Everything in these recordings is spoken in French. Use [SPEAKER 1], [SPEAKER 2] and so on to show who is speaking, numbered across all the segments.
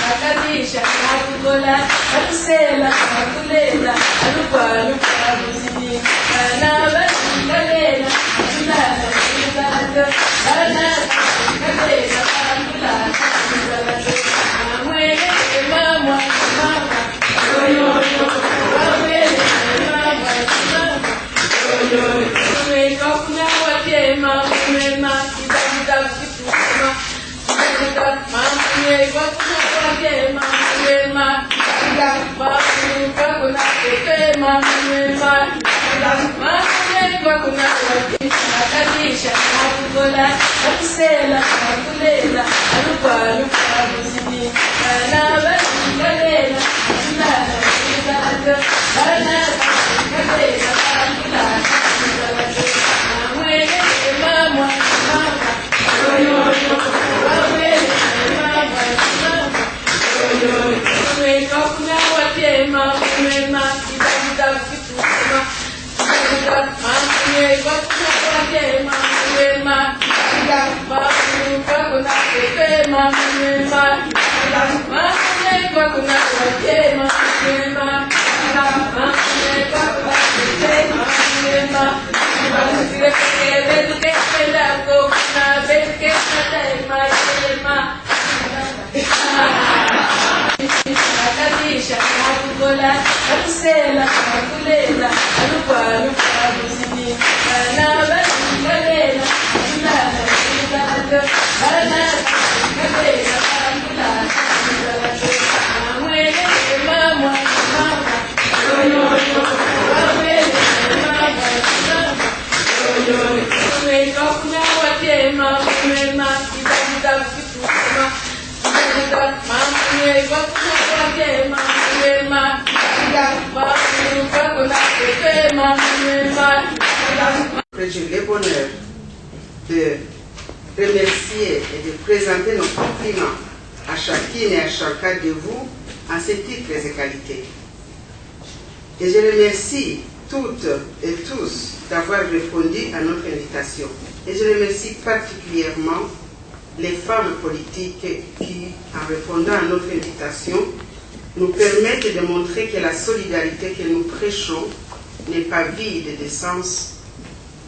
[SPEAKER 1] Akadisha, Akubola, Akusela, Akulela, Alupalu, Abuzini, Anaba, Kalela, Abulala, Abulala, Anaba, Kalela, Abulala, Abulala, Amwele, Mama, Mama, Oyo, Amwele, Mama, Mama, Oyo, Amwele, Kuna Wakema, Mema, Ida, Kituma, Akadisha, Akubola, Akusela, Akulela, Alupalu, Abuzini, Anaba, Kalela, Abulala, Abulala, Anaba, Kalela, Abulala, Abulala, Amwele, Mama, Mama, Oyo, Amwele, Mama, Mama, Oyo, Amwele, Kuna Wakema, Mema, Ida, Kituma,
[SPEAKER 2] J'ai le bonheur de remercier et de présenter nos compliments à chacune et à chacun de vous en ces titres et qualités. Et je remercie toutes et tous d'avoir répondu à notre invitation. Et je remercie particulièrement les femmes politiques qui, en répondant à notre invitation, nous permettent de montrer que la solidarité que nous prêchons n'est pas vide de sens,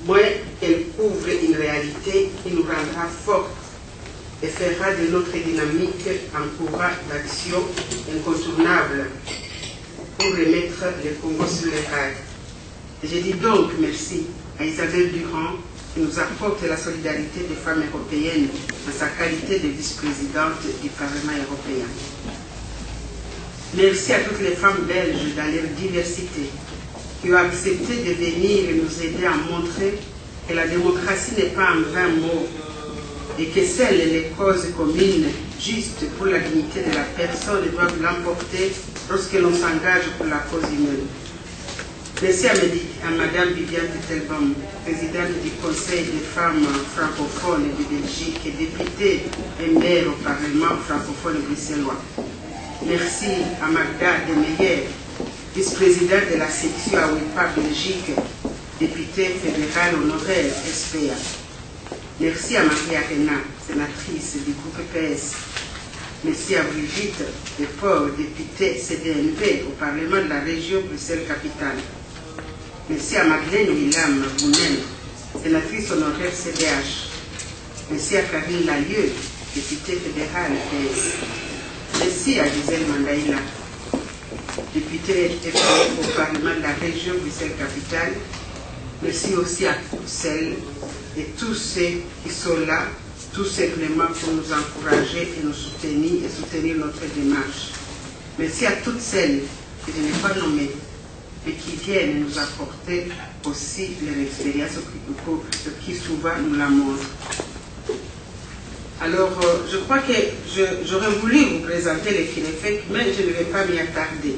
[SPEAKER 2] mais elle couvre une réalité qui nous rendra fortes et fera de notre dynamique un courant d'action incontournable pour remettre le Congo sur les rails. Et je dis donc merci à Isabelle Durand qui nous apporte la solidarité des femmes européennes en sa qualité de vice-présidente du Parlement européen. Merci à toutes les femmes belges dans leur diversité qui ont accepté de venir et nous aider à montrer que la démocratie n'est pas un vain mot et que seules les causes communes justes pour la dignité de la personne doivent l'emporter lorsque l'on s'engage pour la cause humaine. Merci à Madame Viviane Tettelbaum, présidente du Conseil des femmes francophones de Belgique et députée et maire au Parlement francophone bruxellois. Merci à Magda Demeyer, vice-présidente de la section AWIPA Belgique, députée fédérale honoraire SPA. Merci à Maria Rena, sénatrice du groupe PS. Merci à Brigitte Deport, députée CDNP au Parlement de la région Bruxelles-Capitale. Merci à Madeleine Willam Bounen, sénatrice honoraire CDH. Merci à Karine Lalieu, députée fédérale PS. Merci à Gisèle Mandaïla, députée au Parlement de la région Bruxelles-Capitale. Merci aussi à toutes celles et tous ceux qui sont là, tout simplement pour nous encourager et nous soutenir et soutenir notre démarche. Merci à toutes celles que je n'ai pas nommées, mais qui viennent nous apporter aussi leur expérience qui souvent nous la montrent. Alors, je crois que j'aurais voulu vous présenter les Kinefek, mais je ne vais pas m'y attarder,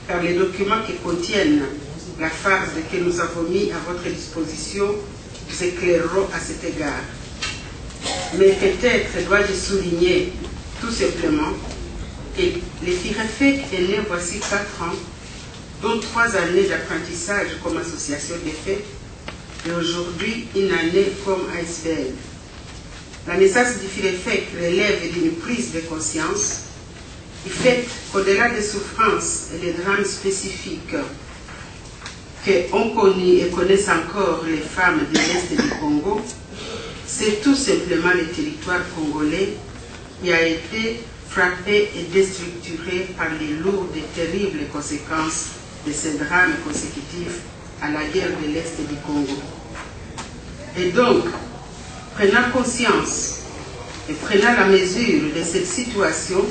[SPEAKER 2] car les documents qui contiennent la phase que nous avons mis à votre disposition vous éclaireront à cet égard. Mais peut-être dois-je souligner tout simplement que les Kinefek est né voici 4 ans, dont 3 années d'apprentissage comme association des faits, et aujourd'hui une année comme iceberg. La naissance du FIREFEC relève d'une prise de conscience Il fait qu'au-delà des souffrances et des drames spécifiques qu'ont connus et connaissent encore les femmes de l'Est du Congo, c'est tout simplement le territoire congolais qui a été frappé et déstructuré par les lourdes et terribles conséquences de ces drames consécutifs à la guerre de l'Est du Congo. Et donc, prenant conscience et prenant la mesure de cette situation,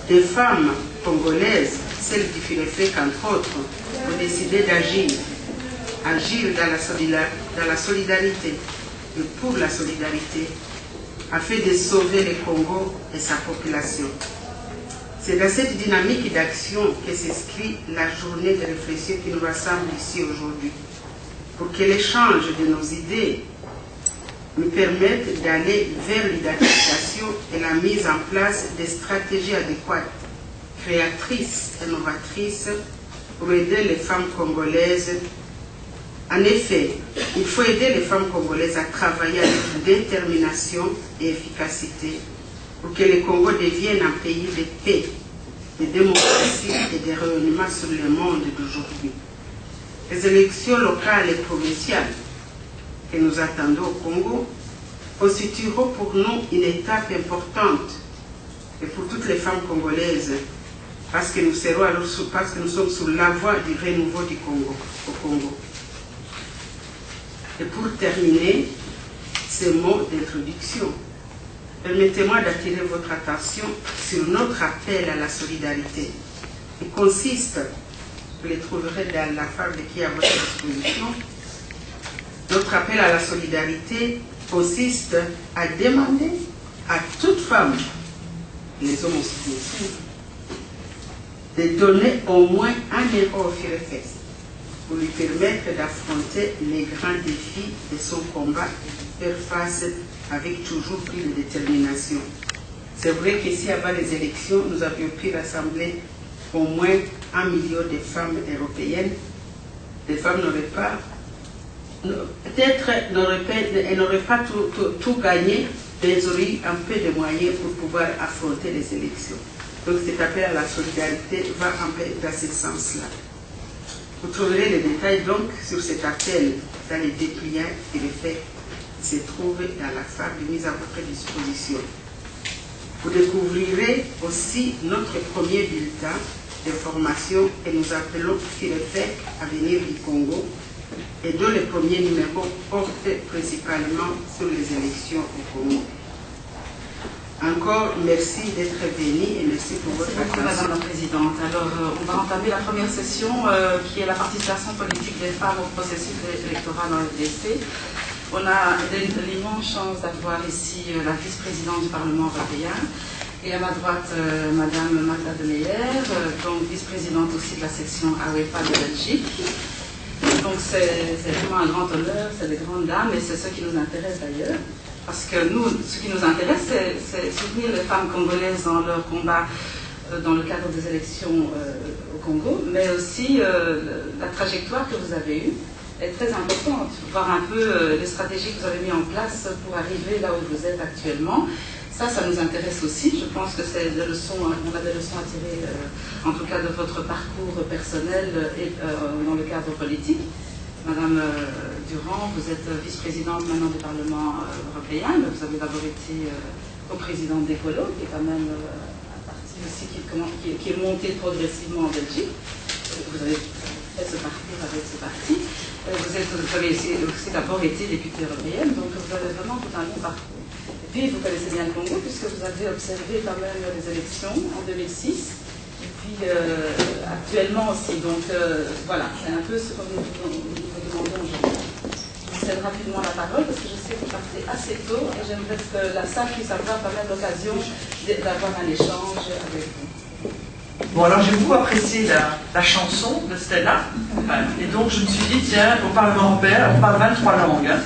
[SPEAKER 2] des femmes congolaises, celles qui Firefek entre autres, ont décidé d'agir dans la solidarité et pour la solidarité, afin de sauver le Congo et sa population. C'est dans cette dynamique d'action que s'inscrit la journée de réflexion qui nous rassemble ici aujourd'hui, pour que l'échange de nos idées nous permette d'aller vers l'identification et la mise en place des stratégies adéquates, créatrices et novatrices pour aider les femmes congolaises. En effet, il faut aider les femmes congolaises à travailler avec détermination et efficacité pour que le Congo devienne un pays de paix, de démocratie et de rayonnement sur le monde d'aujourd'hui. Les élections locales et provinciales que nous attendons au Congo constitueront pour nous une étape importante et pour toutes les femmes congolaises parce que nous sommes sur la voie du renouveau du Congo, au Congo. Et pour terminer ces mots d'introduction, permettez-moi d'attirer votre attention sur notre appel à la solidarité, qui consiste, vous les trouverez dans la fable qui est à votre disposition, notre appel à la solidarité consiste à demander à toute femme, les hommes aussi, de donner au moins 1 euro au Firefek pour lui permettre d'affronter les grands défis de son combat et faire face avec toujours plus de détermination. C'est vrai qu'ici, avant les élections, nous avions pu rassembler au moins 1 million de femmes européennes. Les femmes n'auraient pas, peut-être, elles n'auraient pas tout gagné, mais elles auraient eu un peu de moyens pour pouvoir affronter les élections. Donc cet appel à la solidarité va un peu dans ce sens-là. Vous trouverez les détails donc sur cet appel dans les dépliants et les faits qui se trouvent dans la fable mise à votre disposition. Vous découvrirez aussi notre premier bulletin de formation que nous appelons Firefek Avenir du Congo et dont le premier numéro porte principalement sur les élections au Congo. Encore merci d'être venu et merci pour votre attention.
[SPEAKER 3] Madame la Présidente. Alors, on va entamer la première session qui est la participation politique des femmes au processus électoral en RDC. On a l'immense chance d'avoir ici la vice-présidente du Parlement européen et à ma droite, Madame Magda de Meyer, donc vice-présidente aussi de la section AWEPA de Belgique. Donc c'est vraiment un grand honneur, c'est des grandes dames et c'est ce qui nous intéresse d'ailleurs. Parce que nous, ce qui nous intéresse, c'est soutenir les femmes congolaises dans leur combat dans le cadre des élections au Congo, mais aussi la trajectoire que vous avez eue est très importante. Voir un peu les stratégies que vous avez mises en place pour arriver là où vous êtes actuellement. Ça nous intéresse aussi. Je pense que c'est des leçons, on a des leçons à tirer, en tout cas de votre parcours personnel et dans le cadre politique. Madame Durand, vous êtes vice-présidente maintenant du Parlement européen, mais vous avez d'abord été co-présidente d'Ecolo, qui est quand même un parti aussi qui est monté progressivement en Belgique. Vous avez fait ce parcours avec ce parti. Vous avez aussi d'abord été députée européenne, donc vous avez vraiment tout un long parcours. Et puis vous connaissez bien le Congo, puisque vous avez observé quand même les élections en 2006. Et puis actuellement aussi, donc voilà, c'est un peu ce que nous demandons aujourd'hui. Je vous cède rapidement la parole parce que je sais que vous partez assez tôt et j'aimerais que la salle puisse avoir quand même l'occasion d'avoir un échange avec vous.
[SPEAKER 4] Bon, alors j'ai beaucoup apprécié la chanson de Stella, et donc je me suis dit, tiens, au Parlement européen, on parle 23 langues. Hein.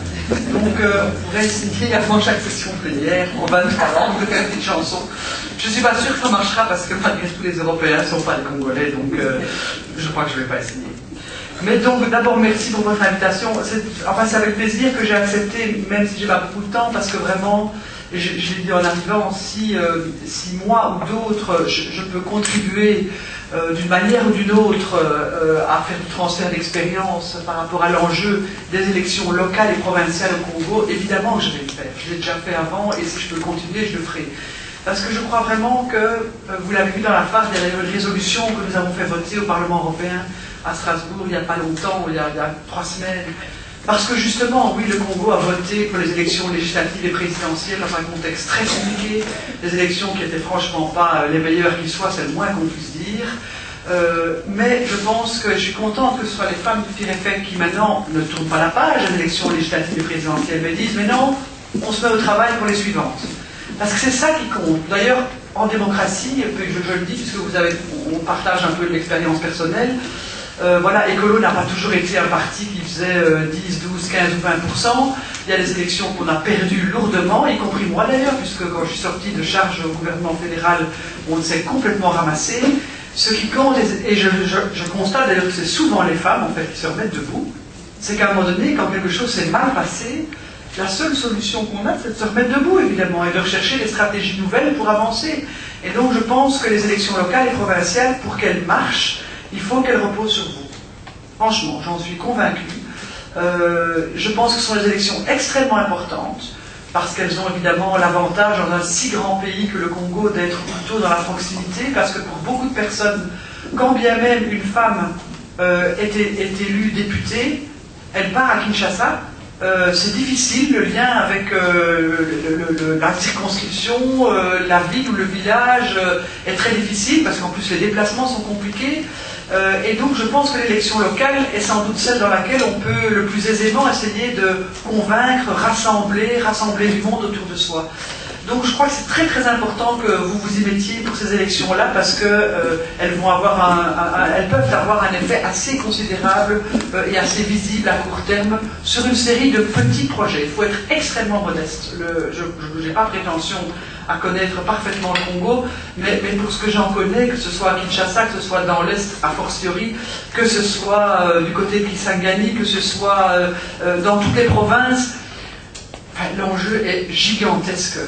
[SPEAKER 4] Donc on pourrait essayer avant chaque session plénière, en 23 langues, de faire une chanson. Je ne suis pas sûre que ça marchera parce que malgré tout, les Européens ne sont pas des Congolais, donc je crois que je ne vais pas essayer. Mais donc d'abord, merci pour votre invitation. Enfin, c'est avec plaisir que j'ai accepté, même si je n'ai pas beaucoup de temps, parce que vraiment, et je l'ai dit en arrivant, si moi ou d'autres, je peux contribuer d'une manière ou d'une autre à faire du transfert d'expérience par rapport à l'enjeu des élections locales et provinciales au Congo, évidemment que je vais le faire. Je l'ai déjà fait avant et si je peux continuer, je le ferai. Parce que je crois vraiment que, vous l'avez vu dans la phase des résolutions que nous avons fait voter au Parlement européen à Strasbourg il n'y a pas longtemps, il y a 3 semaines, parce que justement, oui, le Congo a voté pour les élections législatives et présidentielles dans un contexte très compliqué, des élections qui n'étaient franchement pas les meilleures qui soient, c'est le moins qu'on puisse dire. Mais je pense que je suis contente que ce soit les femmes du Firefek qui maintenant ne tournent pas la page des élections législatives et présidentielles, mais disent mais non, on se met au travail pour les suivantes. Parce que c'est ça qui compte. D'ailleurs, en démocratie, je le dis puisque on partage un peu de l'expérience personnelle, voilà, Écolo n'a pas toujours été un parti qui faisait 10, 12, 15 ou 20%. Il y a des élections qu'on a perdues lourdement, y compris moi d'ailleurs, puisque quand je suis sorti de charge au gouvernement fédéral, on s'est complètement ramassé. Ce qui compte, et je constate d'ailleurs que c'est souvent les femmes en fait qui se remettent debout, c'est qu'à un moment donné, quand quelque chose s'est mal passé, la seule solution qu'on a, c'est de se remettre debout évidemment et de rechercher des stratégies nouvelles pour avancer. Et donc je pense que les élections locales et provinciales, pour qu'elles marchent, il faut qu'elles reposent sur vous. Franchement, j'en suis convaincue. Je pense que ce sont des élections extrêmement importantes, parce qu'elles ont évidemment l'avantage dans un si grand pays que le Congo d'être plutôt dans la proximité, parce que pour beaucoup de personnes, quand bien même une femme est élue députée, elle part à Kinshasa, c'est difficile, le lien avec la circonscription, la ville ou le village est très difficile, parce qu'en plus les déplacements sont compliqués. Et donc je pense que l'élection locale est sans doute celle dans laquelle on peut le plus aisément essayer de convaincre, rassembler du monde autour de soi. Donc je crois que c'est très très important que vous vous y mettiez pour ces élections-là parce que elles peuvent avoir un effet assez considérable et assez visible à court terme sur une série de petits projets. Il faut être extrêmement modeste. Je n'ai pas prétention à connaître parfaitement le Congo, mais pour ce que j'en connais, que ce soit à Kinshasa, que ce soit dans l'Est a fortiori, que ce soit du côté de Kisangani, que ce soit dans toutes les provinces, l'enjeu est gigantesque.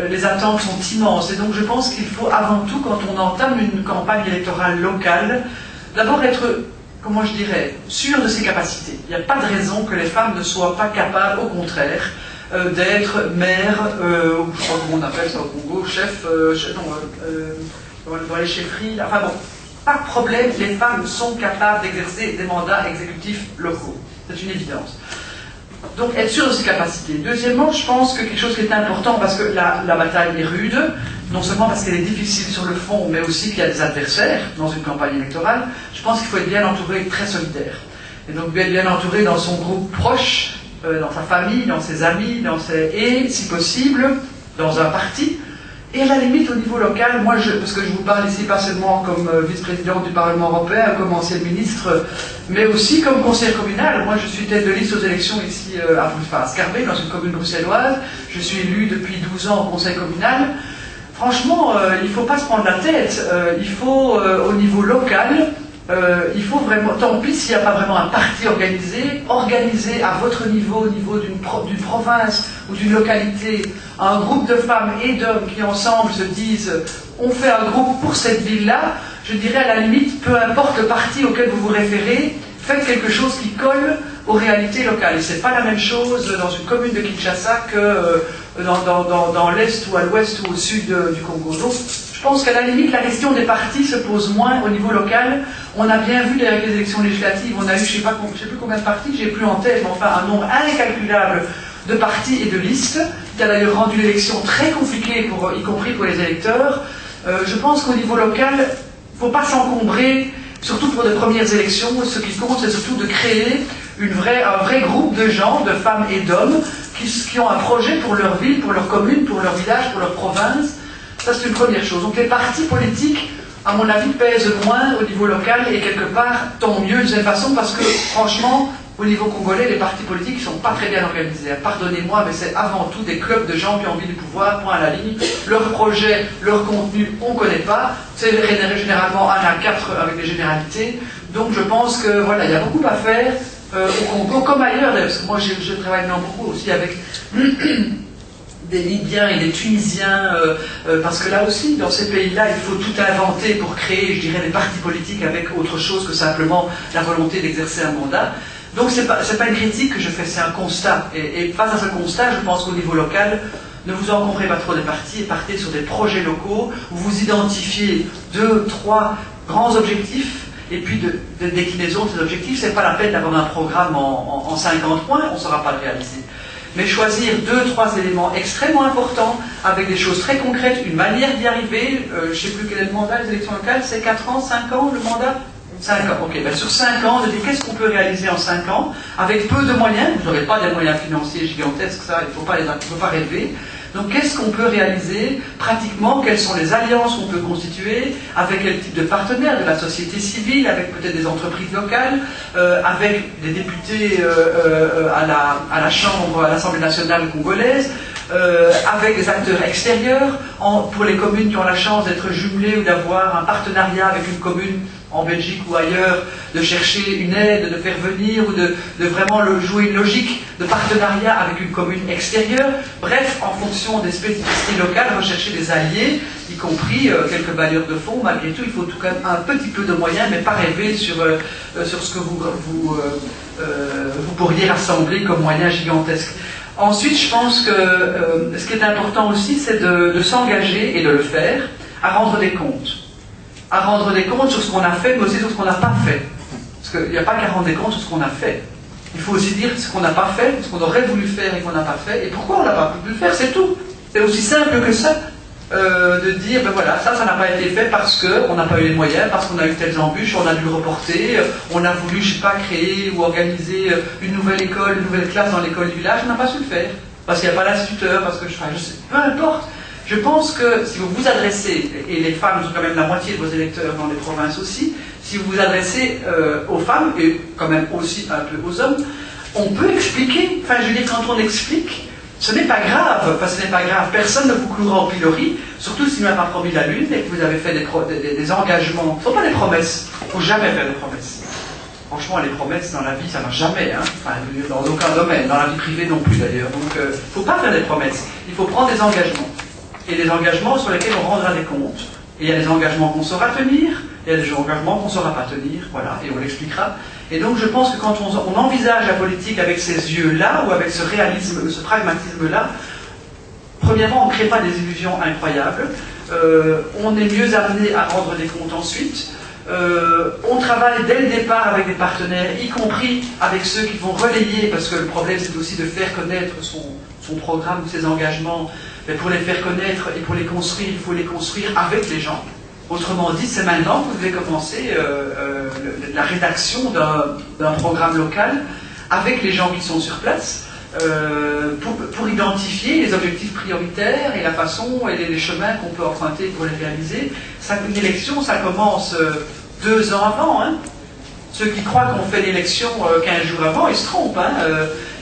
[SPEAKER 4] Les attentes sont immenses. Et donc je pense qu'il faut avant tout, quand on entame une campagne électorale locale, d'abord être, comment je dirais, sûr de ses capacités. Il n'y a pas de raison que les femmes ne soient pas capables, au contraire, d'être maire, ou je crois qu'on appelle ça au Congo, chef, dans les chefferies, enfin bon, pas de problème, les femmes sont capables d'exercer des mandats exécutifs locaux. C'est une évidence. Donc être sûr de ses capacités. Deuxièmement, je pense que quelque chose qui est important, parce que la bataille est rude, non seulement parce qu'elle est difficile sur le fond, mais aussi qu'il y a des adversaires dans une campagne électorale, je pense qu'il faut être bien entouré, très solidaire. Et donc être bien entouré dans son groupe proche, dans sa famille, dans ses amis, et, si possible, dans un parti. Et à la limite, au niveau local, moi, parce que je vous parle ici pas seulement comme vice-présidente du Parlement européen, comme ancienne ministre, mais aussi comme conseillère communale. Moi, je suis tête de liste aux élections ici à Scarbeck, dans une commune bruxelloise. Je suis élue depuis 12 ans au conseil communal. Franchement, il ne faut pas se prendre la tête. Il faut, au niveau local, il faut vraiment, tant pis s'il n'y a pas vraiment un parti organisé à votre niveau, au niveau d'une province ou d'une localité, un groupe de femmes et d'hommes qui ensemble se disent on fait un groupe pour cette ville-là, je dirais à la limite, peu importe le parti auquel vous vous référez, faites quelque chose qui colle aux réalités locales. Et c'est pas la même chose dans une commune de Kinshasa que dans l'Est ou à l'Ouest ou au Sud du Congo. Donc, je pense qu'à la limite, la question des partis se pose moins au niveau local. On a bien vu avec les élections législatives, on a eu, je sais plus combien de partis, j'ai plus en tête, mais enfin un nombre incalculable de partis et de listes, qui a d'ailleurs rendu l'élection très compliquée, y compris pour les électeurs. Je pense qu'au niveau local, il ne faut pas s'encombrer, surtout pour de premières élections. Ce qui compte, c'est surtout de créer un vrai groupe de gens, de femmes et d'hommes, qui ont un projet pour leur ville, pour leur commune, pour leur village, pour leur province. Ça, c'est une première chose. Donc les partis politiques, à mon avis, pèsent moins au niveau local, et quelque part, tant mieux de cette façon, parce que, franchement, au niveau congolais, les partis politiques ne sont pas très bien organisés. Pardonnez-moi, mais c'est avant tout des clubs de gens qui ont envie du pouvoir, point à la ligne. Leur projet, leur contenu, on ne connaît pas. C'est généralement 1 à 4 avec des généralités. Donc je pense que voilà, il y a beaucoup à faire au Congo, comme ailleurs d'ailleurs, parce que moi je travaille beaucoup aussi avec des Libyens et des Tunisiens, parce que là aussi, dans ces pays-là, il faut tout inventer pour créer, je dirais, des partis politiques avec autre chose que simplement la volonté d'exercer un mandat. Donc c'est pas une critique que je fais, c'est un constat. Et face à ce constat, je pense qu'au niveau local, ne vous encombrez pas trop des partis et partez sur des projets locaux où vous identifiez 2, 3 grands objectifs et puis de déclinaison de ces objectifs. C'est pas la peine d'avoir un programme en 50 points, on ne saura pas le réaliser. Mais choisir 2, 3 éléments extrêmement importants avec des choses très concrètes, une manière d'y arriver. Je ne sais plus quel est le mandat des élections locales, c'est 4 ans, 5 ans le mandat? 5 ans, ok. Ben sur 5 ans, je dis qu'est-ce qu'on peut réaliser en 5 ans avec peu de moyens. Vous n'aurez pas des moyens financiers gigantesques, ça, il ne faut pas rêver. Donc qu'est-ce qu'on peut réaliser pratiquement? Quelles sont les alliances qu'on peut constituer? Avec quel type de partenaires? De la société civile, avec peut-être des entreprises locales, avec des députés à la Chambre, à l'Assemblée nationale congolaise, avec des acteurs extérieurs, pour les communes qui ont la chance d'être jumelées ou d'avoir un partenariat avec une commune en Belgique ou ailleurs, de chercher une aide, de faire venir ou de vraiment jouer une logique de partenariat avec une commune extérieure. Bref, en fonction des spécificités locales, rechercher des alliés, y compris quelques bailleurs de fonds. Malgré tout, il faut tout quand même un petit peu de moyens, mais pas rêver sur ce que vous pourriez rassembler comme moyens gigantesques. Ensuite, je pense que ce qui est important aussi, c'est de s'engager et de le faire, à rendre des comptes. À rendre des comptes sur ce qu'on a fait, mais aussi sur ce qu'on n'a pas fait. Parce qu'il n'y a pas qu'à rendre des comptes sur ce qu'on a fait. Il faut aussi dire ce qu'on n'a pas fait, ce qu'on aurait voulu faire et qu'on n'a pas fait, et pourquoi on n'a pas pu le faire, c'est tout. C'est aussi simple que ça, de dire, ben voilà, ça n'a pas été fait parce qu'on n'a pas eu les moyens, parce qu'on a eu telles embûches, on a dû le reporter, on a voulu, je ne sais pas, créer ou organiser une nouvelle école, une nouvelle classe dans l'école du village, on n'a pas su le faire. Parce qu'il n'y a pas l'instituteur, parce que je sais, peu importe. Je pense que si vous vous adressez, et les femmes sont quand même la moitié de vos électeurs dans les provinces aussi, si vous vous adressez aux femmes, et quand même aussi un peu aux hommes, on peut expliquer. Enfin, je veux dire, quand on explique, ce n'est pas grave. Enfin, ce n'est pas grave. Personne ne vous clouera au pilori, surtout s'il n'a pas promis la lune et que vous avez fait des engagements. Ce ne sont pas des promesses. Il ne faut jamais faire des promesses. Franchement, les promesses dans la vie, ça ne marche jamais. Hein. Enfin, dans aucun domaine, dans la vie privée non plus d'ailleurs. Donc, il ne faut pas faire des promesses. Il faut prendre des engagements. Et des engagements sur lesquels on rendra des comptes. Et il y a des engagements qu'on saura tenir, il y a des engagements qu'on ne saura pas tenir, voilà, et on l'expliquera. Et donc je pense que quand on envisage la politique avec ces yeux-là, ou avec ce réalisme, ce pragmatisme-là, premièrement, on ne crée pas des illusions incroyables, on est mieux amené à rendre des comptes ensuite, on travaille dès le départ avec des partenaires, y compris avec ceux qui vont relayer, parce que le problème c'est aussi de faire connaître son programme, ses engagements. Mais pour les faire connaître et pour les construire, il faut les construire avec les gens. Autrement dit, c'est maintenant que vous devez commencer la rédaction d'un programme local avec les gens qui sont sur place pour identifier les objectifs prioritaires et la façon et les chemins qu'on peut emprunter pour les réaliser. Une élection, ça commence 2 ans avant. Hein. Ceux qui croient qu'on fait l'élection 15 jours avant, ils se trompent. Hein.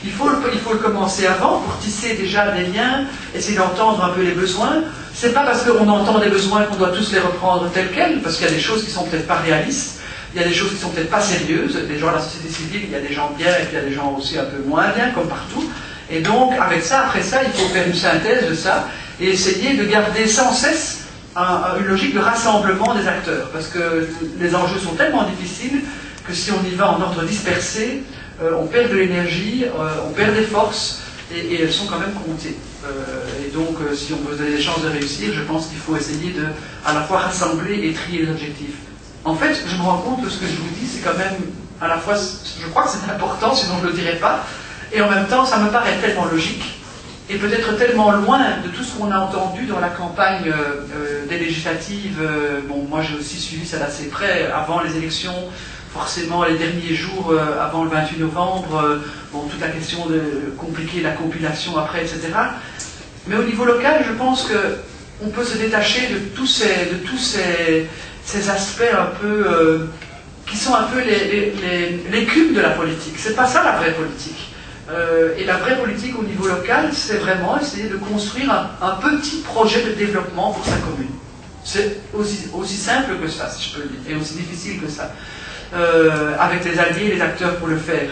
[SPEAKER 4] Il faut le commencer avant pour tisser déjà des liens, essayer d'entendre un peu les besoins. C'est pas parce qu'on entend des besoins qu'on doit tous les reprendre tels quels, parce qu'il y a des choses qui sont peut-être pas réalistes, il y a des choses qui sont peut-être pas sérieuses. Des gens de la société civile, il y a des gens bien et puis il y a des gens aussi un peu moins bien, comme partout. Et donc, avec ça, après ça, il faut faire une synthèse de ça et essayer de garder sans cesse une logique de rassemblement des acteurs, parce que les enjeux sont tellement difficiles que si on y va en ordre dispersé, on perd de l'énergie, on perd des forces, et elles sont quand même comptées. Et donc, si on veut des chances de réussir, je pense qu'il faut essayer de à la fois rassembler et trier les objectifs. En fait, je me rends compte que ce que je vous dis, c'est quand même à la fois, je crois que c'est important, sinon je ne le dirais pas, et en même temps, ça me paraît tellement logique, et peut-être tellement loin de tout ce qu'on a entendu dans la campagne des législatives. Bon, moi j'ai aussi suivi ça d'assez près, avant les élections, forcément les derniers jours avant le 28 novembre, bon, toute la question de compliquer la compilation après, etc. Mais au niveau local, je pense qu'on peut se détacher de tous ces aspects un peu qui sont un peu les cubes de la politique. C'est pas ça la vraie politique. Et la vraie politique au niveau local, c'est vraiment essayer de construire un petit projet de développement pour sa commune. C'est aussi simple que ça, si je peux le dire, et aussi difficile que ça. Avec les alliés et les acteurs pour le faire.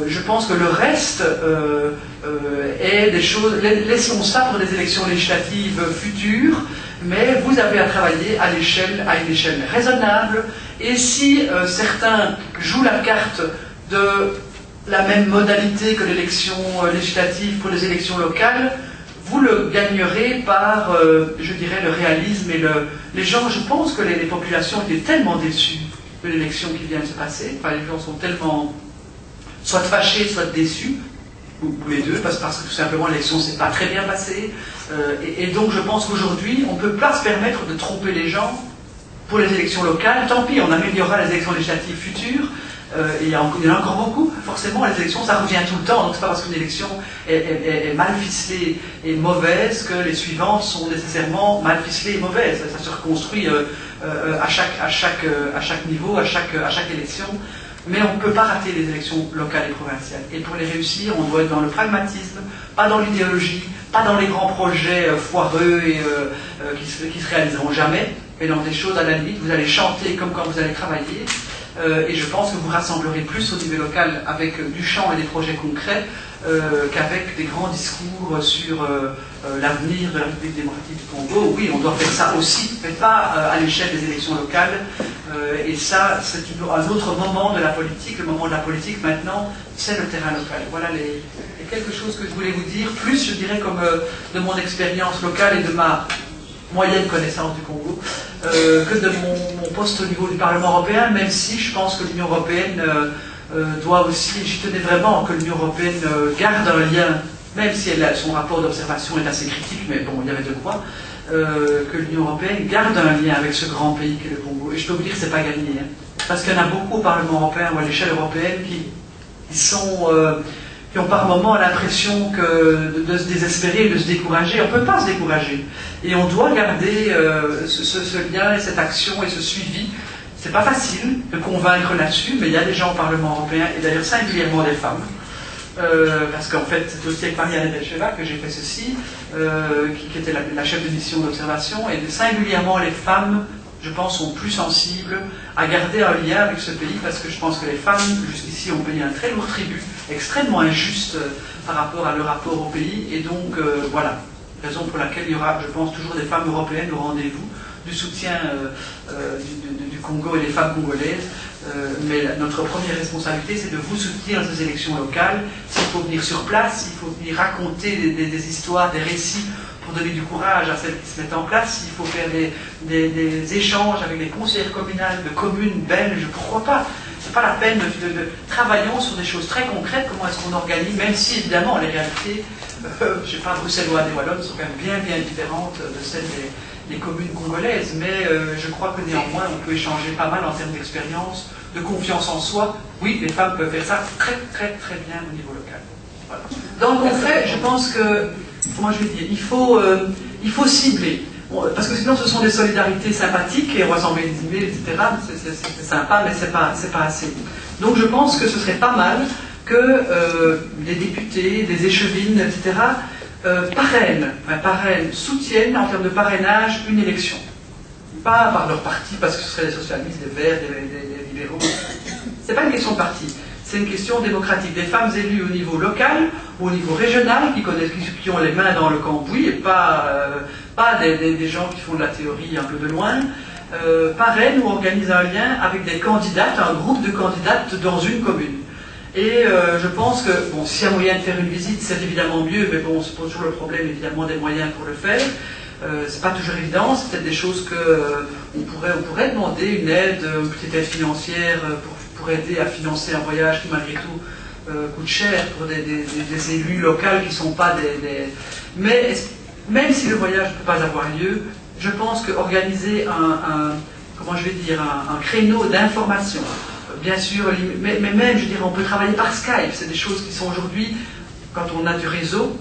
[SPEAKER 4] Je pense que le reste est des choses... Laissons ça pour des élections législatives futures, mais vous avez à travailler à une échelle raisonnable, et si certains jouent la carte de la même modalité que l'élection législative pour les élections locales, vous le gagnerez par, je dirais, le réalisme et les gens. Je pense que les populations étaient tellement déçues de l'élection qui vient de se passer. Enfin, les gens sont tellement soit fâchés, soit déçus, ou les deux, parce que tout simplement l'élection ne s'est pas très bien passée. Et donc je pense qu'aujourd'hui, on ne peut pas se permettre de tromper les gens pour les élections locales. Tant pis, on améliorera les élections législatives futures. Il y en a encore beaucoup. Forcément, les élections, ça revient tout le temps. Donc, c'est pas parce qu'une élection est mal ficelée et mauvaise que les suivantes sont nécessairement mal ficelées et mauvaises. Ça se reconstruit à chaque niveau, à chaque élection. Mais on ne peut pas rater les élections locales et provinciales. Et pour les réussir, on doit être dans le pragmatisme, pas dans l'idéologie, pas dans les grands projets foireux et qui se réaliseront jamais, mais dans des choses à la limite. Vous allez chanter comme quand vous allez travailler. Et je pense que vous rassemblerez plus au niveau local avec du chant et des projets concrets qu'avec des grands discours sur l'avenir de la République démocratique du Congo. Oui, on doit faire ça aussi, mais pas à l'échelle des élections locales. Et ça, c'est un autre moment de la politique. Le moment de la politique, maintenant, c'est le terrain local. Voilà les quelque chose que je voulais vous dire, plus, je dirais, comme de mon expérience locale et de ma moyenne connaissance du Congo, que de mon poste au niveau du Parlement européen, même si je pense que l'Union européenne doit aussi, j'y tenais vraiment que l'Union européenne garde un lien, même si son rapport d'observation est assez critique, mais bon, il y avait de quoi, que l'Union européenne garde un lien avec ce grand pays qu'est le Congo. Et je peux vous dire que c'est pas gagné, hein, parce qu'il y en a beaucoup au Parlement européen ou à l'échelle européenne qui ont par moments l'impression de se désespérer, de se décourager. On ne peut pas se décourager. Et on doit garder ce lien et cette action et ce suivi. C'est pas facile de convaincre là-dessus, mais il y a des gens au Parlement européen, et d'ailleurs singulièrement des femmes, parce qu'en fait, c'est aussi avec Marianne Delcheva que j'ai fait ceci, qui était la chef de mission d'observation, et singulièrement les femmes, je pense, sont plus sensibles à garder un lien avec ce pays, parce que je pense que les femmes, jusqu'ici, ont payé un très lourd tribut, extrêmement injuste par rapport à leur rapport au pays, et donc, voilà, raison pour laquelle il y aura, je pense, toujours des femmes européennes au rendez-vous, du soutien du Congo et des femmes congolaises, mais notre première responsabilité, c'est de vous soutenir dans ces élections locales. S'il faut venir sur place, il faut venir raconter des histoires, des récits, pour donner du courage à celles qui se mettent en place. Il faut faire des échanges avec les conseillères communales de communes belges, pourquoi pas. C'est pas la peine de travaillons sur des choses très concrètes, comment est-ce qu'on organise, même si évidemment les réalités, je sais pas, bruxelloises et wallonnes sont quand même bien différentes de celles des communes congolaises, mais je crois que néanmoins on peut échanger pas mal en termes d'expérience, de confiance en soi. Oui, les femmes peuvent faire ça très bien au niveau local. Voilà. Dans le concret, je pense que, comment je vais dire, il faut cibler. Parce que sinon ce sont des solidarités sympathiques et on va s'envoyer des emails, etc. C'est sympa, mais c'est pas assez. Donc je pense que ce serait pas mal que des députés, des échevines, etc. parrainent, soutiennent en termes de parrainage une élection. Pas par leur parti, parce que ce seraient des socialistes, des verts, des libéraux. C'est pas une question de parti. C'est une question démocratique. Des femmes élues au niveau local ou au niveau régional qui ont les mains dans le cambouis et pas des gens qui font de la théorie un peu de loin, parrainent ou organisent un lien avec des candidates, un groupe de candidates dans une commune. Et je pense que, bon, s'il y a moyen de faire une visite, c'est évidemment mieux, mais bon, on se pose toujours le problème évidemment des moyens pour le faire. C'est pas toujours évident, c'est peut-être des choses on pourrait demander une aide, une petite aide financière pour aider à financer un voyage qui malgré tout coûte cher pour des élus locaux qui ne sont pas Mais même si le voyage ne peut pas avoir lieu, je pense qu'organiser un créneau d'information, bien sûr, mais même, je dirais, on peut travailler par Skype, c'est des choses qui sont aujourd'hui, quand on a du réseau,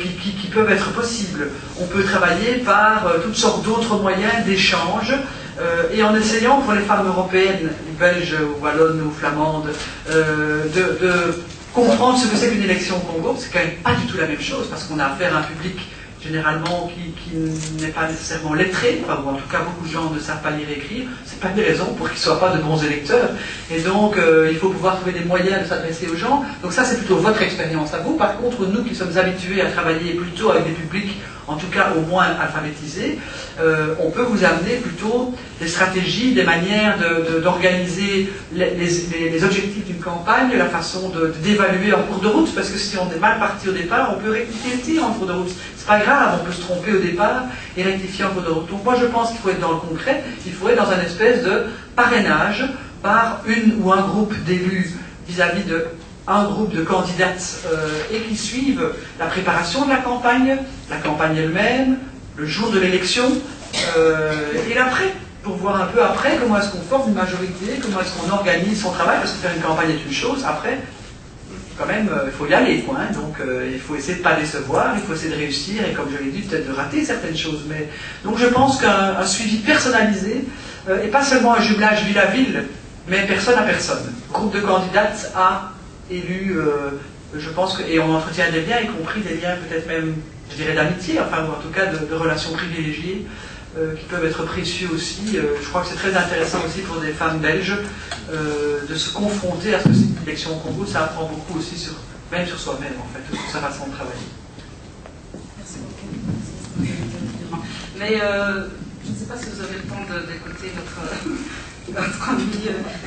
[SPEAKER 4] qui peuvent être possibles. On peut travailler par toutes sortes d'autres moyens d'échange, et en essayant pour les femmes européennes, belges ou wallonnes ou flamandes, de comprendre ce que c'est qu'une élection au Congo. C'est quand même pas du tout la même chose, parce qu'on a affaire à un public généralement qui n'est pas nécessairement lettré, enfin, ou en tout cas beaucoup de gens ne savent pas lire et écrire, c'est pas une raison pour qu'ils ne soient pas de bons électeurs. Et donc il faut pouvoir trouver des moyens de s'adresser aux gens. Donc ça c'est plutôt votre expérience à vous. Par contre, nous qui sommes habitués à travailler plutôt avec des publics, en tout cas au moins alphabétisés, on peut vous amener plutôt des stratégies, des manières d'organiser les objectifs d'une campagne, la façon d'évaluer en cours de route, parce que si on est mal parti au départ, on peut rectifier le tir en cours de route. C'est pas grave, on peut se tromper au départ et rectifier en cours de route. Donc moi je pense qu'il faut être dans le concret, il faut être dans un espèce de parrainage par une ou un groupe d'élus vis-à-vis de un groupe de candidates et qui suivent la préparation de la campagne elle-même, le jour de l'élection et l'après, pour voir un peu après comment est-ce qu'on forme une majorité, comment est-ce qu'on organise son travail, parce que faire une campagne est une chose, après, quand même, il faut y aller, quoi, hein, donc il faut essayer de ne pas décevoir, il faut essayer de réussir, et comme je l'ai dit, peut-être de rater certaines choses, mais donc je pense qu'un suivi personnalisé, et pas seulement un jumelage ville à ville, mais personne à personne, groupe de candidates à élus, je pense que, et on entretient des liens, y compris des liens peut-être même, je dirais d'amitié, enfin, ou en tout cas de relations privilégiées, qui peuvent être précieux aussi. Je crois que c'est très intéressant aussi pour des femmes belges de se confronter à ce que c'est une élection au Congo. Ça apprend beaucoup aussi, même sur soi-même, en fait, sur sa façon de travailler.
[SPEAKER 3] Merci beaucoup. Mais je ne sais pas si vous avez le temps d'écouter notre amie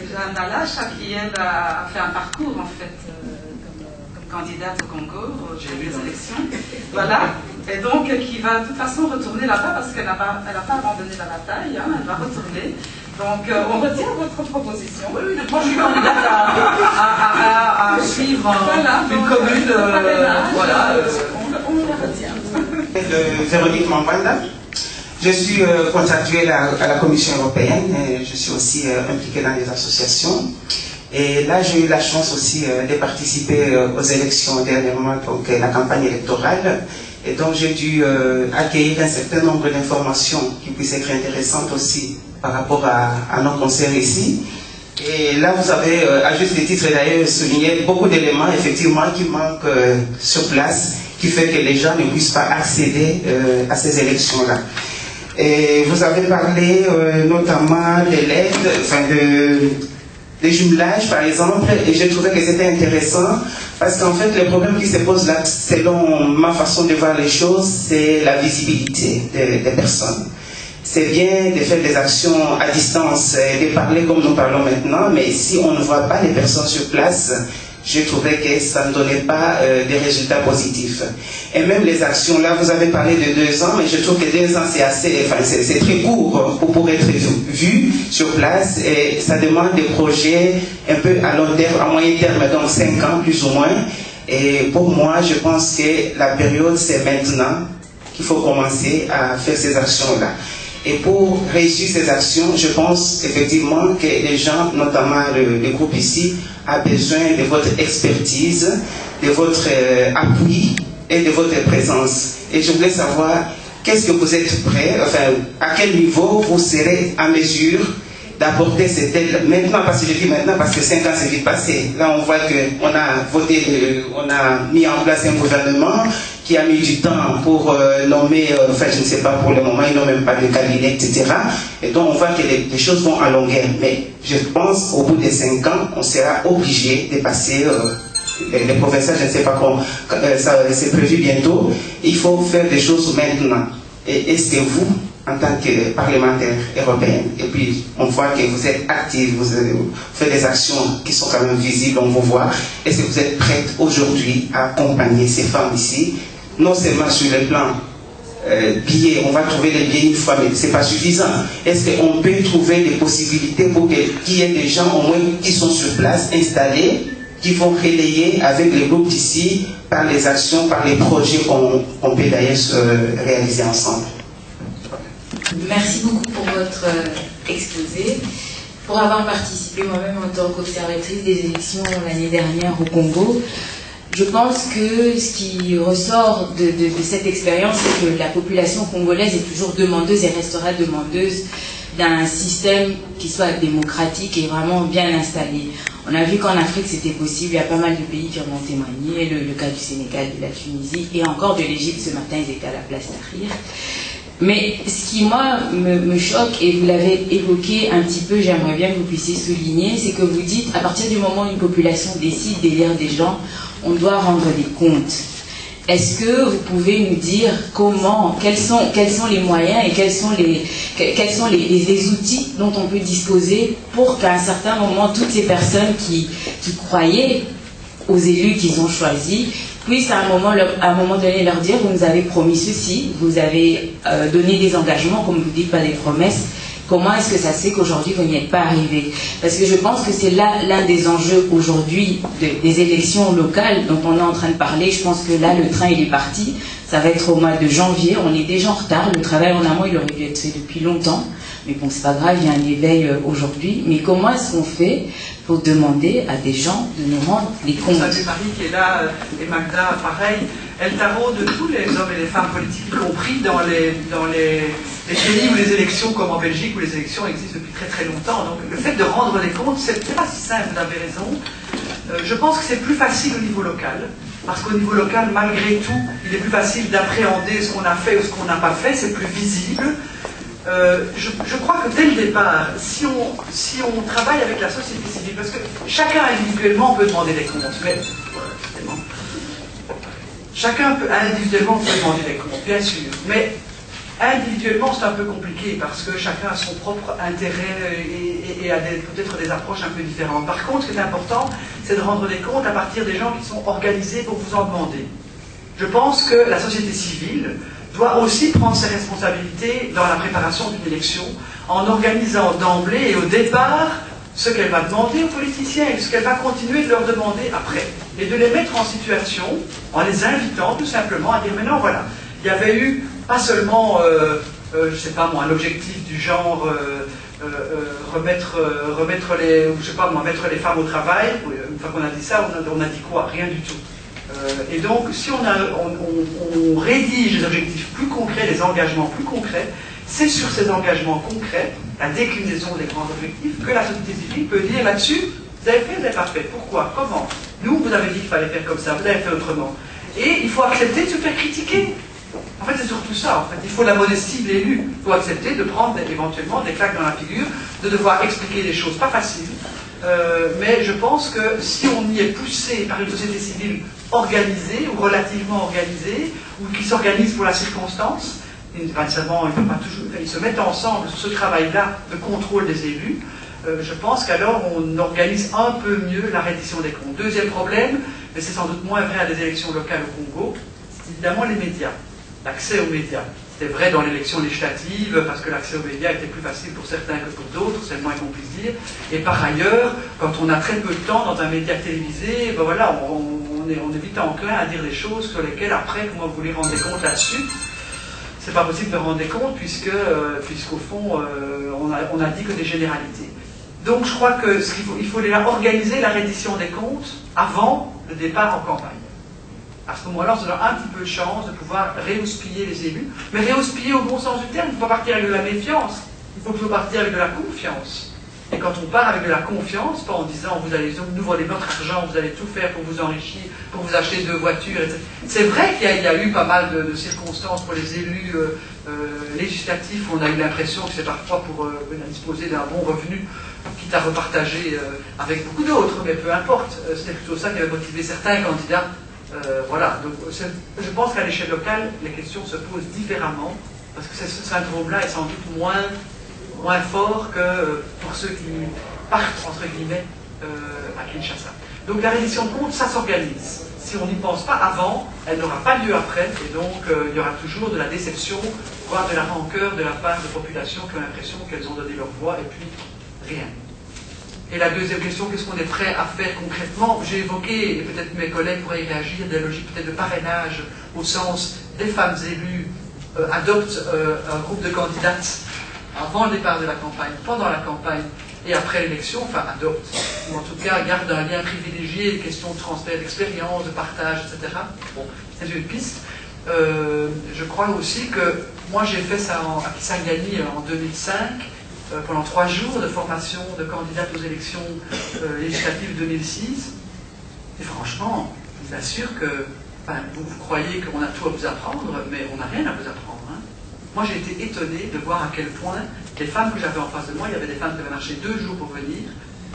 [SPEAKER 3] Jeanne Dalache, qui elle a fait un parcours en fait comme candidate au Congo aux élections. Voilà. Et donc qui va de toute façon retourner là-bas parce qu'elle n'a pas abandonné la bataille, hein, elle va retourner. Donc on retient votre proposition.
[SPEAKER 4] Oui, moi je suis candidate à suivre une commune. Voilà.
[SPEAKER 3] On la retient.
[SPEAKER 5] Véronique Mambanda. Je suis contractuelle à la Commission européenne et je suis aussi impliquée dans les associations. Et là, j'ai eu la chance aussi de participer aux élections dernièrement, donc la campagne électorale. Et donc, j'ai dû accueillir un certain nombre d'informations qui puissent être intéressantes aussi par rapport à nos concerts ici. Et là, vous avez, à juste titre d'ailleurs, souligné beaucoup d'éléments, effectivement, qui manquent sur place, qui fait que les gens ne puissent pas accéder à ces élections-là. Et vous avez parlé notamment de l'aide, enfin des jumelages par exemple, et j'ai trouvé que c'était intéressant parce qu'en fait le problème qui se pose là, selon ma façon de voir les choses, c'est la visibilité des personnes. C'est bien de faire des actions à distance, de parler comme nous parlons maintenant, mais si on ne voit pas les personnes sur place, je trouvais que ça ne donnait pas des résultats positifs. Et même les actions, là, vous avez parlé de 2 ans, mais je trouve que 2 ans, c'est assez, enfin, c'est très court pour être vu sur place. Et ça demande des projets un peu à long terme, à moyen terme, donc 5 ans plus ou moins. Et pour moi, je pense que la période, c'est maintenant qu'il faut commencer à faire ces actions-là. Et pour réussir ces actions, je pense effectivement que les gens, notamment le groupe ici, a besoin de votre expertise, de votre appui et de votre présence. Et je voulais savoir, qu'est-ce que vous êtes prêts, enfin, à quel niveau vous serez en mesure d'apporter cette aide maintenant, parce que je dis maintenant parce que 5 ans c'est vite passé. Là on voit qu'on a voté, on a mis en place un gouvernement qui a mis du temps pour nommer, enfin je ne sais pas pour le moment, ils n'ont même pas de cabinet, etc. Et donc on voit que les choses vont en longueur. Mais je pense au bout de 5 ans, on sera obligé de passer les professeurs, je ne sais pas comment, c'est prévu bientôt. Il faut faire des choses maintenant. Et est-ce que vous, en tant que parlementaire européen, et puis on voit que vous êtes actifs, vous faites des actions qui sont quand même visibles, on vous voit, est-ce que vous êtes prête aujourd'hui à accompagner ces femmes ici, non seulement sur le plan billets, on va trouver les billets une fois, mais ce n'est pas suffisant. Est-ce qu'on peut trouver des possibilités pour qu'il y ait des gens au moins qui sont sur place, installés, qui vont relayer avec les groupes d'ici par les actions, par les projets qu'on peut d'ailleurs réaliser ensemble.
[SPEAKER 6] Merci beaucoup pour votre exposé. Pour avoir participé moi-même en tant qu'observatrice des élections l'année dernière au Congo, je pense que ce qui ressort de cette expérience, c'est que la population congolaise est toujours demandeuse et restera demandeuse d'un système qui soit démocratique et vraiment bien installé. On a vu qu'en Afrique c'était possible, il y a pas mal de pays qui en ont témoigné, le cas du Sénégal, de la Tunisie et encore de l'Égypte. Ce matin ils étaient à la place Tahrir. Mais ce qui moi me choque, et vous l'avez évoqué un petit peu, j'aimerais bien que vous puissiez souligner, c'est que vous dites à partir du moment où une population décide d'élire des gens, on doit rendre des comptes. Est-ce que vous pouvez nous dire comment, quels sont les moyens et quels sont les outils dont on peut disposer pour qu'à un certain moment, toutes ces personnes qui croyaient aux élus qu'ils ont choisis puissent à un moment donné leur dire: vous nous avez promis ceci, vous avez donné des engagements, comme vous dites, pas des promesses. Comment est-ce que ça se fait qu'aujourd'hui vous n'y êtes pas arrivé? Parce que je pense que c'est là l'un des enjeux aujourd'hui des élections locales dont on est en train de parler. Je pense que là le train il est parti, ça va être au mois de janvier, on est déjà en retard, le travail en amont il aurait dû être fait depuis longtemps, mais bon c'est pas grave, il y a un éveil aujourd'hui. Mais comment est-ce qu'on fait pour demander à des gens de nous rendre les comptes?
[SPEAKER 4] Salut Marie qui est là, et Magda pareil, elle taraude de tous les hommes et les femmes politiques, y compris dans les pays où les élections, comme en Belgique, où les élections existent depuis très très longtemps. Donc le fait de rendre des comptes, c'est pas si simple, vous avez raison. Je pense que c'est plus facile au niveau local, parce qu'au niveau local, malgré tout, il est plus facile d'appréhender ce qu'on a fait ou ce qu'on n'a pas fait, c'est plus visible. Je crois que dès le départ, si on travaille avec la société civile, parce que chacun individuellement peut demander des comptes, mais chacun individuellement peut demander des comptes, bien sûr, mais individuellement c'est un peu compliqué parce que chacun a son propre intérêt et a peut-être des approches un peu différentes. Par contre, ce qui est important, c'est de rendre des comptes à partir des gens qui sont organisés pour vous en demander. Je pense que la société civile doit aussi prendre ses responsabilités dans la préparation d'une élection en organisant d'emblée et au départ ce qu'elle va demander aux politiciens et ce qu'elle va continuer de leur demander après. Et de les mettre en situation en les invitant tout simplement à dire: mais non, voilà, il y avait eu pas seulement, je sais pas moi, un objectif du genre mettre les femmes au travail. Une fois qu'on a dit ça, on a dit quoi? Rien du tout. Et donc, si on rédige des objectifs plus concrets, des engagements plus concrets, c'est sur ces engagements concrets, la déclinaison des grands objectifs, que la société civile peut dire là-dessus: vous avez fait, vous n'avez pas fait. Pourquoi? Comment? Nous, vous avez dit qu'il fallait faire comme ça, vous l'avez fait autrement. Et il faut accepter de se faire critiquer. En fait, c'est surtout ça. En fait, il faut la modestie de l'élu. Il faut accepter de prendre éventuellement des claques dans la figure, de devoir expliquer des choses pas faciles. Mais je pense que si on y est poussé par une société civile organisée ou relativement organisée, ou qui s'organise pour la circonstance, pas nécessairement, ils se mettent ensemble sur ce travail-là de contrôle des élus, je pense qu'alors on organise un peu mieux la reddition des comptes. Deuxième problème, mais c'est sans doute moins vrai à des élections locales au Congo, c'est évidemment les médias, l'accès aux médias. C'était vrai dans l'élection législative, parce que l'accès aux médias était plus facile pour certains que pour d'autres, c'est le moins qu'on puisse dire. Et par ailleurs, quand on a très peu de temps dans un média télévisé, ben voilà, on est vite enclin à dire des choses sur lesquelles après, comment vous voulez rendre des comptes là-dessus. C'est pas possible de rendre des comptes puisqu'au fond, on a dit que des généralités. Donc je crois qu'il faut organiser la reddition des comptes avant le départ en campagne. À ce moment-là, on se donne un petit peu de chance de pouvoir réhauspiller les élus, mais réhauspiller au bon sens du terme. Il ne faut pas partir avec de la méfiance, il faut plutôt partir avec de la confiance. Et quand on part avec de la confiance, pas en disant vous allez nous voler votre argent, vous allez tout faire pour vous enrichir, pour vous acheter 2 voitures, etc. C'est vrai qu'il y a eu pas mal de circonstances pour les élus législatifs où on a eu l'impression que c'est parfois pour disposer d'un bon revenu, quitte à repartager avec beaucoup d'autres, mais peu importe. C'était plutôt ça qui avait motivé certains candidats. Voilà, donc je pense qu'à l'échelle locale, les questions se posent différemment, parce que ce syndrome-là est sans doute moins fort que pour ceux qui partent, entre guillemets, à Kinshasa. Donc la reddition de comptes, ça s'organise. Si on n'y pense pas avant, elle n'aura pas lieu après, et donc il y aura toujours de la déception, voire de la rancœur de la part de populations qui ont l'impression qu'elles ont donné leur voix, et puis rien. Et la deuxième question, qu'est-ce qu'on est prêt à faire concrètement? J'ai évoqué, et peut-être mes collègues pourraient y réagir, des logiques peut-être de parrainage, au sens des femmes élues adoptent un groupe de candidates avant le départ de la campagne, pendant la campagne et après l'élection, enfin adoptent, ou en tout cas gardent un lien privilégié, question de transfert d'expérience, de partage, etc. Bon, c'est une piste. Je crois aussi que, moi j'ai fait ça à Kisangani en 2005, pendant 3 jours de formation de candidate aux élections législatives 2006. Et franchement, je vous assure que vous croyez qu'on a tout à vous apprendre, mais on n'a rien à vous apprendre. Hein. Moi, j'ai été étonnée de voir à quel point les femmes que j'avais en face de moi, il y avait des femmes qui avaient marché 2 jours pour venir.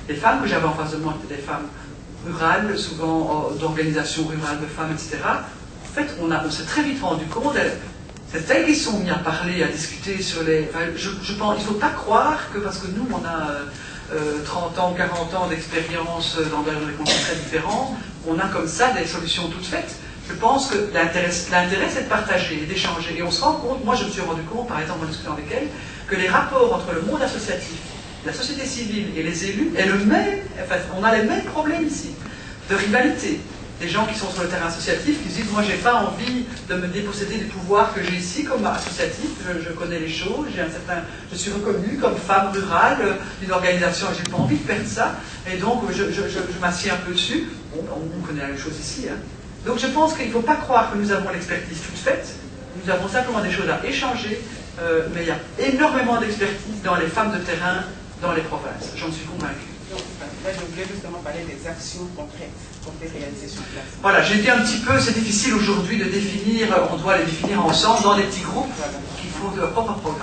[SPEAKER 4] Les femmes que j'avais en face de moi étaient des femmes rurales, souvent d'organisations rurales de femmes, etc. En fait, on s'est très vite rendu compte, c'est elles qui sont mis à parler, à discuter sur les... Enfin, je pense, il ne faut pas croire que parce que nous, on a 30 ans, 40 ans d'expérience dans des contextes très différents, on a comme ça des solutions toutes faites. Je pense que l'intérêt, c'est de partager, d'échanger. Et on se rend compte, moi je me suis rendu compte, par exemple en discutant avec elle, que les rapports entre le monde associatif, la société civile et les élus est le même, enfin, on a les mêmes problèmes ici, de rivalité. Des gens qui sont sur le terrain associatif qui se disent, moi j'ai pas envie de me déposséder des pouvoirs que j'ai ici comme associatif, je connais les choses, je suis reconnue comme femme rurale d'une organisation et j'ai pas envie de perdre ça, et donc je m'assieds un peu dessus. Bon, on connaît la même chose ici. Hein. Donc je pense qu'il ne faut pas croire que nous avons l'expertise toute faite, nous avons simplement des choses à échanger, mais il y a énormément d'expertise dans les femmes de terrain, dans les provinces, j'en suis convaincue.
[SPEAKER 5] Là, je voulais justement parler des actions concrètes qu'on peut réaliser sur place.
[SPEAKER 4] Voilà, j'ai été un petit peu, c'est difficile aujourd'hui de définir, on doit les définir ensemble dans des petits groupes qui font leur propre programme.